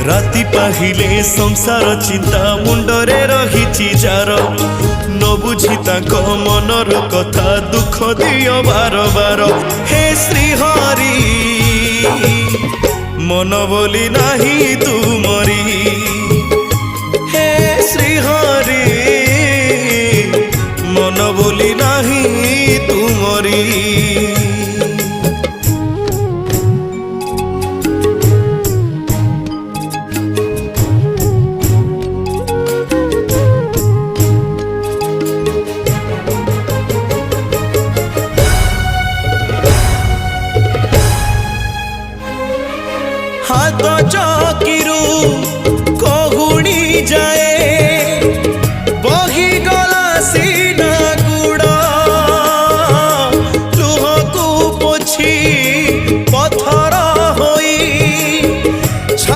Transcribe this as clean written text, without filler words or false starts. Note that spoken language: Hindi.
राति पाहिले संसार चिंता मुंडरे रही जार न बुझी मनर कथा दुख दियो बार बार। हे श्रीहरि मन बोली नाही तुमरी, हे श्रीहरि मन बोली नाही तुमरी। हाथ चौकीरू कहुणी जाए